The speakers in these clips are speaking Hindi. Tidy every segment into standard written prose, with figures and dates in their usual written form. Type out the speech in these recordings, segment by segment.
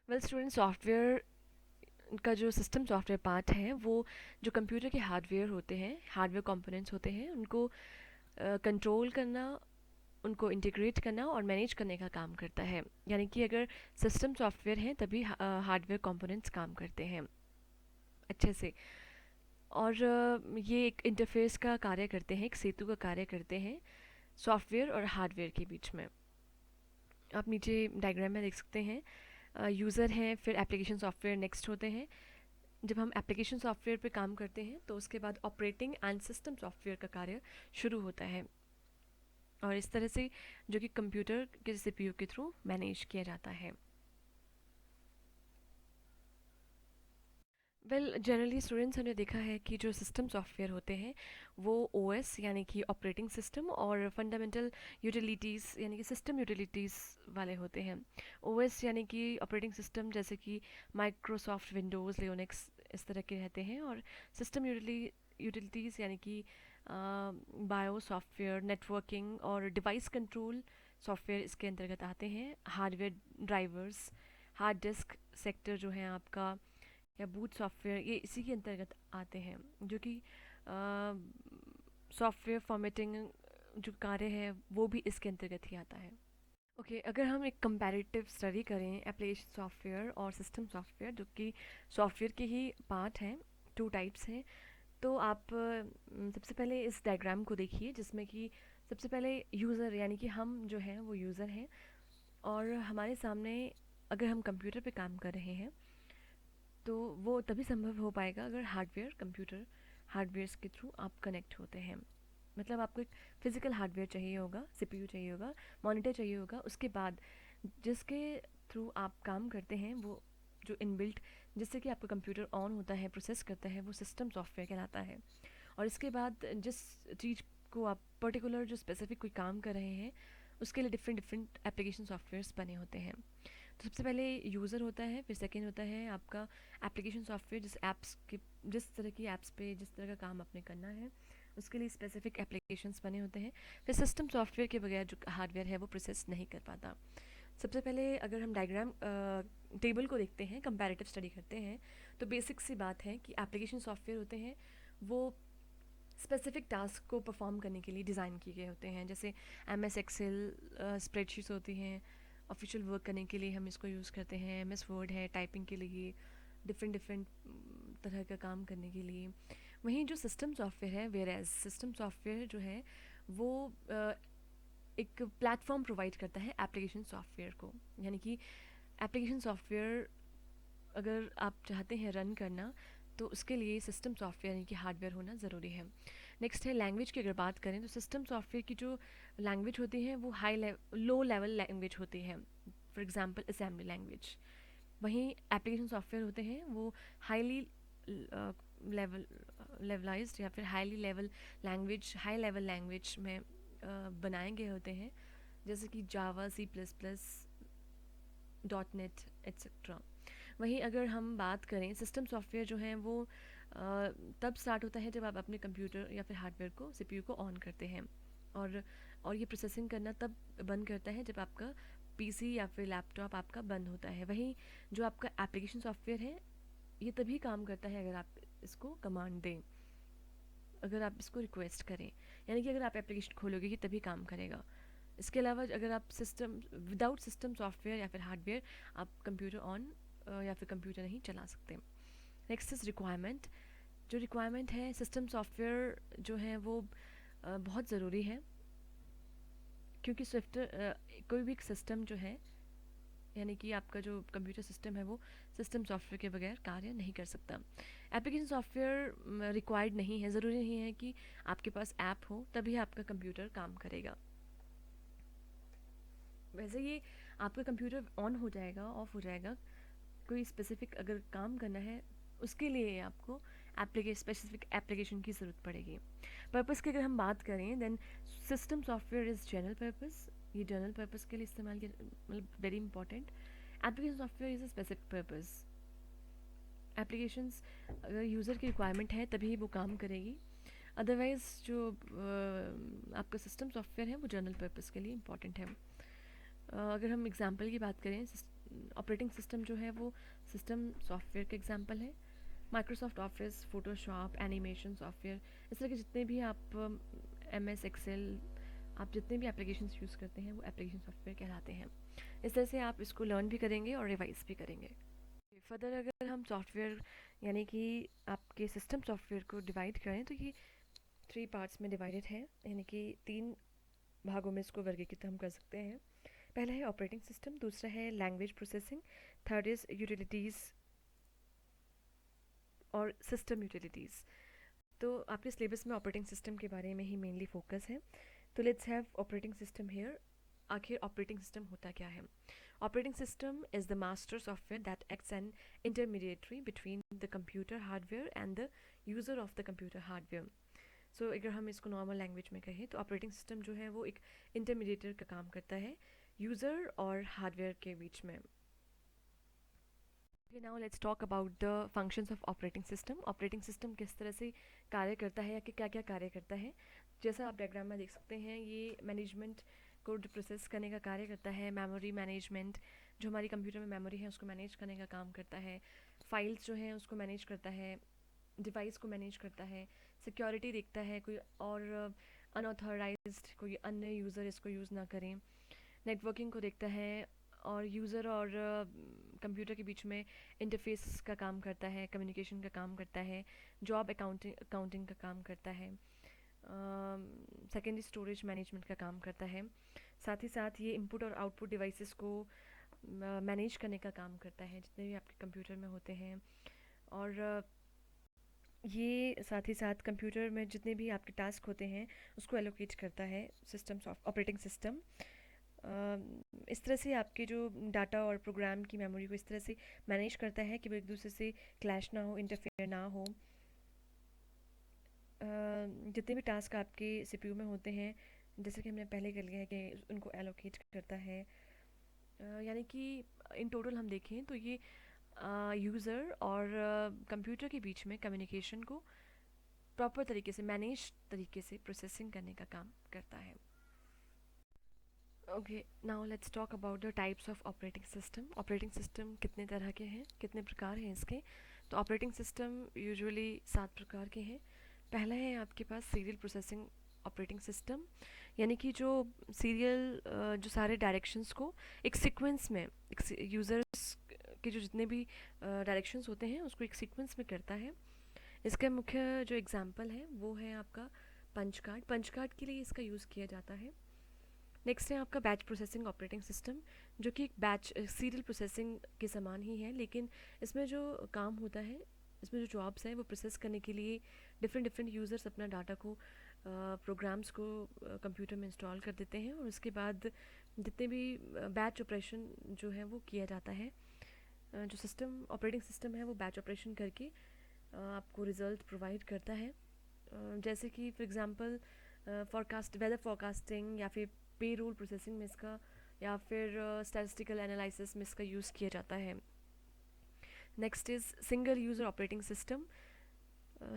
वेल स्टूडेंट, सॉफ्टवेयर का जो सिस्टम सॉफ्टवेयर पार्ट है वो जो कंप्यूटर के हार्डवेयर होते हैं, हार्डवेयर कंपोनेंट्स होते हैं, उनको कंट्रोल करना, उनको इंटीग्रेट करना और मैनेज करने का काम करता है। यानी कि अगर सिस्टम सॉफ्टवेयर है तभी हार्डवेयर कंपोनेंट्स काम करते हैं अच्छे से। और ये एक इंटरफेस का कार्य करते हैं, एक सेतु का कार्य करते हैं सॉफ्टवेयर और हार्डवेयर के बीच में। आप नीचे डायग्राम में देख सकते हैं, यूज़र हैं, फिर एप्लीकेशन सॉफ्टवेयर नेक्स्ट होते हैं। जब हम एप्लीकेशन सॉफ्टवेयर पे काम करते हैं तो उसके बाद ऑपरेटिंग एंड सिस्टम सॉफ्टवेयर का कार्य शुरू होता है, और इस तरह से जो कि कंप्यूटर के सीपीयू के थ्रू मैनेज किया जाता है। वेल जनरली स्टूडेंट्स हमने देखा है कि जो सिस्टम सॉफ्टवेयर होते हैं वो ओएस यानी कि ऑपरेटिंग सिस्टम और फंडामेंटल यूटिलिटीज़ यानी कि सिस्टम यूटिलिटीज़ वाले होते हैं। ओएस यानी कि ऑपरेटिंग सिस्टम जैसे कि माइक्रोसॉफ्ट विंडोज़, लियोनिक्स, इस तरह के रहते हैं। और सिस्टम यूटिलिटीज़ यानी कि बायो सॉफ्टवेयर, नेटवर्किंग और डिवाइस कंट्रोल सॉफ्टवेयर इसके अंतर्गत आते हैं। Hardware drivers, hard disk sector जो है आपका, या बूट सॉफ्टवेयर, ये इसी के अंतर्गत आते हैं। जो कि सॉफ्टवेयर फॉर्मेटिंग जो कार्य है वो भी इसके अंतर्गत ही आता है। ओके, अगर हम एक कंपैरेटिव स्टडी करें एप्लीकेशन सॉफ्टवेयर और सिस्टम सॉफ्टवेयर, जो कि सॉफ्टवेयर के ही पार्ट हैं, टू टाइप्स हैं, तो आप सबसे पहले इस डायग्राम को देखिए जिसमें कि सबसे पहले यूज़र यानी कि हम जो हैं वो यूज़र हैं, और हमारे सामने अगर हम कंप्यूटर पे काम कर रहे हैं तो वो तभी संभव हो पाएगा अगर हार्डवेयर कंप्यूटर हार्डवेयर्स के थ्रू आप कनेक्ट होते हैं। मतलब आपको एक फिजिकल हार्डवेयर चाहिए होगा, सीपीयू चाहिए होगा, मॉनिटर चाहिए होगा, उसके बाद जिसके थ्रू आप काम करते हैं वो जो इनबिल्ट, जिससे कि आपका कंप्यूटर ऑन होता है, प्रोसेस करता है, वो सिस्टम सॉफ्टवेयर कहलाता है। और इसके बाद जिस चीज़ को आप पर्टिकुलर जो स्पेसिफिक कोई काम कर रहे हैं उसके लिए डिफरेंट डिफरेंट एप्लीकेशन सॉफ्टवेयर्स बने होते हैं। तो सबसे पहले यूज़र होता है, फिर सेकेंड होता है आपका एप्लीकेशन सॉफ्टवेयर, जिस ऐप्स के, जिस तरह की ऐप्स पे जिस तरह का काम आपने करना है उसके लिए स्पेसिफिक एप्लीकेशंस बने होते हैं। फिर सिस्टम सॉफ्टवेयर के बगैर जो हार्डवेयर है वो प्रोसेस नहीं कर पाता। सबसे पहले अगर हम डायग्राम टेबल को देखते हैं, कंपैरेटिव स्टडी करते हैं, तो बेसिक सी बात है कि एप्लीकेशन सॉफ्टवेयर होते हैं वो स्पेसिफिक टास्क को परफॉर्म करने के लिए डिज़ाइन किए गए होते हैं। जैसे एम एस एक्सेल स्प्रेडशीट्स होती हैं, ऑफिशियल वर्क करने के लिए हम इसको यूज़ करते हैं। एम एस वर्ड है टाइपिंग के लिए, डिफरेंट डिफरेंट तरह का काम करने के लिए। वहीं जो सिस्टम सॉफ्टवेयर है, वेयर एज सिस्टम सॉफ्टवेयर जो है वो एक प्लेटफॉर्म प्रोवाइड करता है एप्लीकेशन सॉफ्टवेयर को। यानी कि एप्लीकेशन सॉफ्टवेयर अगर आप चाहते हैं रन करना तो उसके लिए सिस्टम सॉफ्टवेयर यानी कि हार्डवेयर होना ज़रूरी है। नेक्स्ट है लैंग्वेज की। अगर बात करें तो सिस्टम सॉफ्टवेयर की जो लैंग्वेज होती है वो लो लेवल लैंग्वेज होती है, फॉर एग्जांपल असेंबली लैंग्वेज। वहीं एप्लीकेशन सॉफ्टवेयर होते हैं वो हाईली लेवल लेवलाइज्ड या फिर highly level language, high level language में बनाए गए होते हैं, जैसे कि Java, C plus plus, dot net etcetera. वहीं अगर हम बात करें सिस्टम सॉफ्टवेयर जो है वो तब स्टार्ट होता है जब आप अपने कंप्यूटर या फिर हार्डवेयर को, सीपीयू को ऑन करते हैं। और और ये प्रोसेसिंग करना तब बंद करता है जब आपका पीसी या फिर लैपटॉप आपका बंद होता है। वहीं जो आपका एप्लीकेशन सॉफ्टवेयर है ये तभी काम करता है अगर आप इसको कमांड दें, अगर आप इसको रिक्वेस्ट करें। यानी कि अगर आप एप्लीकेशन खोलोगे ये तभी काम करेगा। इसके अलावा अगर आप सिस्टम, विदाउट सिस्टम सॉफ्टवेयर या फिर हार्डवेयर आप कंप्यूटर ऑन या फिर कंप्यूटर नहीं चला सकते। Next is requirement. जो रिक्वायरमेंट है सिस्टम सॉफ्टवेयर जो है वो बहुत ज़रूरी है, क्योंकि कोई भी सिस्टम जो है यानी कि आपका जो कंप्यूटर सिस्टम है वो सिस्टम सॉफ्टवेयर के बगैर कार्य नहीं कर सकता। एप्लीकेशन सॉफ्टवेयर रिक्वायर्ड नहीं है, ज़रूरी नहीं है कि आपके पास ऐप हो तभी आपका कंप्यूटर काम करेगा। वैसे ये आपका कंप्यूटर ऑन हो जाएगा, ऑफ हो जाएगा, कोई स्पेसिफिक अगर काम करना है उसके लिए आपको स्पेसिफिक एप्लीकेशन की ज़रूरत पड़ेगी। पर्पस की अगर हम बात करें then system software is general purpose. ये जनरल पर्पस के लिए इस्तेमाल किया, मतलब very important. Application software is a specific purpose. Applications अगर यूज़र की रिक्वायरमेंट है तभी वो काम करेगी, अदरवाइज़ जो आपका सिस्टम सॉफ्टवेयर है वो जनरल पर्पस के लिए इम्पॉर्टेंट है। अगर हम एग्जांपल की बात करें ऑपरेटिंग सिस्टम जो है वो सिस्टम सॉफ्टवेयर का एग्जांपल है। Microsoft office, Photoshop, animation software, इस तरह के जितने भी आप एम एस एक्सेल, आप जितने भी एप्लीकेशंस यूज़ करते हैं वो एप्लीकेशन सॉफ्टवेयर कहलाते हैं। इस तरह से आप इसको लर्न भी करेंगे और रिवाइज भी करेंगे। फर्दर अगर हम सॉफ्टवेयर यानी कि आपके सिस्टम सॉफ्टवेयर को डिवाइड करें तो ये 3 पार्ट्स में डिवाइडेड है, यानी कि 3 भागों में इसको वर्गीकृत हम कर सकते हैं। पहला है ऑपरेटिंग सिस्टम, दूसरा है language processing, third is utilities और सिस्टम यूटिलिटीज़। तो आपके सिलेबस में ऑपरेटिंग सिस्टम के बारे में ही मेनली फोकस है। तो let's have operating system here. आखिर ऑपरेटिंग सिस्टम होता क्या है? Operating system is the master software that acts an intermediatory between the computer hardware and the user of the computer hardware. So अगर हम इसको नॉर्मल लैंग्वेज में कहें तो ऑपरेटिंग सिस्टम जो है वो एक इंटरमीडिएटर का काम करता है यूज़र और हार्डवेयर के बीच में। Okay, now let's talk about the functions of operating system. Operating system किस तरह से कार्य करता है या कि क्या क्या कार्य करता है। जैसा आप डायग्राम में देख सकते हैं, ये मैनेजमेंट को प्रोसेस करने का कार्य करता है। मेमोरी मैनेजमेंट, जो हमारी कंप्यूटर में मेमोरी है उसको मैनेज करने का काम करता है। फाइल्स जो हैं उसको मैनेज करता है। डिवाइस को मैनेज करता है। सिक्योरिटी देखता है कोई और अनऑथराइज्ड कोई अन्य यूज़र इसको यूज़ ना करें। नेटवर्किंग को देखता है और यूज़र और कंप्यूटर के बीच में इंटरफेस का काम करता है, कम्युनिकेशन का काम करता है, जॉब अकाउंटिंग का काम करता है, सेकेंडरी स्टोरेज मैनेजमेंट का काम करता है। साथ ही साथ ये इनपुट और आउटपुट डिवाइसेस को मैनेज करने का काम करता है जितने भी आपके कंप्यूटर में होते हैं। और ये साथ ही साथ कंप्यूटर में जितने भी आपके टास्क होते हैं उसको एलोकेट करता है सिस्टम ऑपरेटिंग सिस्टम। इस तरह से आपके जो डाटा और प्रोग्राम की मेमोरी को इस तरह से मैनेज करता है कि वो एक दूसरे से क्लैश ना हो, इंटरफेयर ना हो। जितने भी टास्क आपके सीपीयू में होते हैं, जैसे कि हमने पहले कर लिया है कि उनको एलोकेट करता है। यानी कि इन टोटल हम देखें तो ये यूज़र और कंप्यूटर के बीच में कम्युनिकेशन को प्रॉपर तरीके से, मैनेज तरीके से प्रोसेसिंग करने का काम करता है। Okay, now let's talk about the types of operating system. Operating system कितने तरह के हैं, कितने प्रकार हैं इसके? तो ऑपरेटिंग सिस्टम यूजुअली 7 प्रकार के हैं। पहला है आपके पास सीरियल प्रोसेसिंग ऑपरेटिंग सिस्टम, यानी कि जो सीरियल जो सारे डायरेक्शंस को एक सीक्वेंस में, एक यूज़र्स के जो जितने भी डायरेक्शंस होते हैं उसको एक सीक्वेंस में करता है। इसका मुख्य जो एग्जांपल है वो है आपका पंच कार्ड। पंच कार्ड के लिए इसका यूज़ किया जाता है। नेक्स्ट है आपका बैच प्रोसेसिंग ऑपरेटिंग सिस्टम, जो कि एक बैच सीरियल प्रोसेसिंग के समान ही है, लेकिन इसमें जो काम होता है, इसमें जो जॉब्स हैं वो प्रोसेस करने के लिए डिफरेंट यूज़र्स अपना डाटा को, प्रोग्राम्स को कंप्यूटर में इंस्टॉल कर देते हैं और उसके बाद जितने भी बैच ऑपरेशन जो है वो किया जाता है। जो सिस्टम ऑपरेटिंग सिस्टम है वो बैच ऑपरेशन करके आपको रिज़ल्ट प्रोवाइड करता है। जैसे कि for example forecast, weather forecasting या फिर पे रोल प्रोसेसिंग में इसका, या फिर स्टैटिस्टिकल एनालिसिस में इसका यूज़ किया जाता है। Next is single user operating system.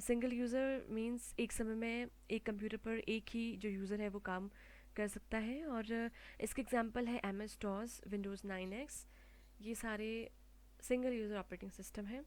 Single user means एक समय में एक कंप्यूटर पर एक ही जो यूज़र है वो काम कर सकता है, और इसके एग्जांपल है MS DOS, विंडोज़ 9X, ये सारे सिंगल यूज़र ऑपरेटिंग सिस्टम है।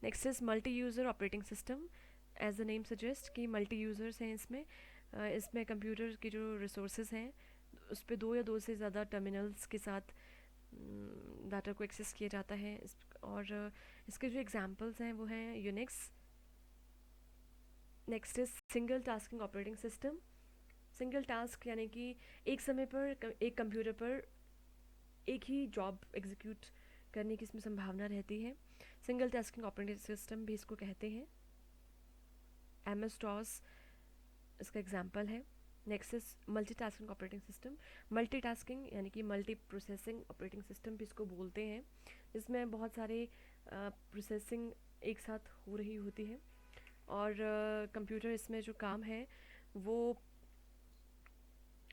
Next is multi user operating system. As the name suggest कि मल्टी यूज़र्स हैं इसमें। इसमें कंप्यूटर के जो रिसोर्सेज हैं उस पर 2 या 2 से ज़्यादा टर्मिनल्स के साथ डाटा को एक्सेस किया जाता है। और इसके जो एग्जांपल्स हैं वो हैं Unix. Next is single tasking operating system. Single task यानी कि एक समय पर एक कंप्यूटर पर एक ही जॉब एग्जीक्यूट करने की इसमें संभावना रहती है। सिंगल टास्किंग ऑपरेटिंग सिस्टम भी इसको कहते हैं। MS DOS इसका एग्जांपल है। Next is multitasking operating system. Multitasking यानी कि मल्टी प्रोसेसिंग ऑपरेटिंग सिस्टम भी इसको बोलते हैं। इसमें बहुत सारे प्रोसेसिंग एक साथ हो रही होती है और कंप्यूटर इसमें जो काम है वो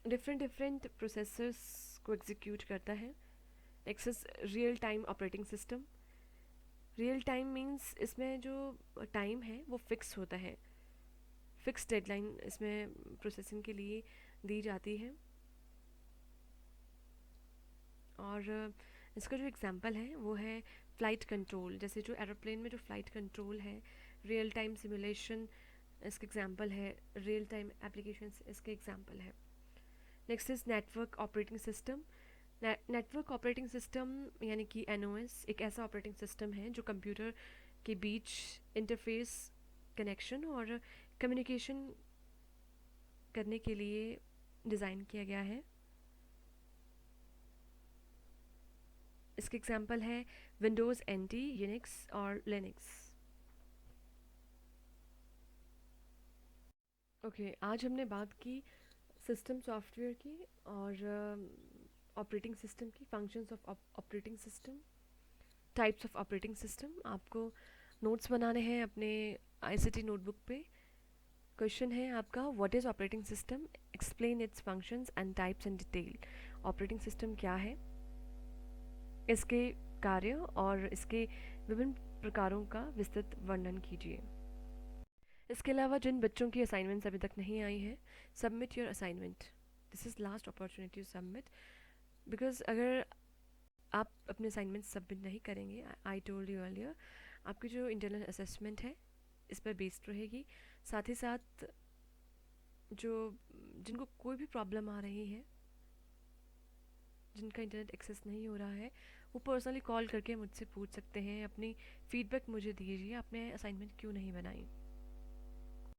डिफरेंट प्रोसेसर्स को एग्जीक्यूट करता है। Next is real time operating system. Real time means इसमें जो टाइम है वो फिक्स होता है, फिक्स डेडलाइन इसमें प्रोसेसिंग के लिए दी जाती है। और इसका जो एग्जांपल है वो है फ़्लाइट कंट्रोल, जैसे जो एरोप्लेन में जो फ़्लाइट कंट्रोल है, रियल टाइम सिमुलेशन इसका एग्जांपल है, रियल टाइम एप्लीकेशंस इसके एग्जांपल है। Next is network operating system. Network operating system यानी कि NOS एक ऐसा ऑपरेटिंग सिस्टम है जो कंप्यूटर के बीच इंटरफेस, कनेक्शन और कम्युनिकेशन करने के लिए डिज़ाइन किया गया है। इसके एग्जांपल है विंडोज़ NT, यूनिक्स और लिनक्स। ओके, आज हमने बात की सिस्टम सॉफ्टवेयर की और ऑपरेटिंग सिस्टम की, functions of operating system, types of operating system. आपको नोट्स बनाने हैं अपने ICT नोटबुक पे। क्वेश्चन है आपका, what is operating system, explain it's functions and types in detail. Operating system क्या है, इसके कार्य और इसके विभिन्न प्रकारों का विस्तृत वर्णन कीजिए। इसके अलावा जिन बच्चों की असाइनमेंट्स अभी तक नहीं आई हैं, submit your assignment. This is last opportunity to submit, because अगर आप अपने असाइनमेंट सबमिट नहीं करेंगे, आई टोल्ड यू अर्लियर, आपकी जो इंटरनल असेसमेंट है इस पर बेस्ड रहेगी। साथ ही साथ जो जिनको कोई भी प्रॉब्लम आ रही है, जिनका इंटरनेट एक्सेस नहीं हो रहा है, वो पर्सनली कॉल करके मुझसे पूछ सकते हैं, अपनी फ़ीडबैक मुझे दीजिए, आपने असाइनमेंट क्यों नहीं बनाई।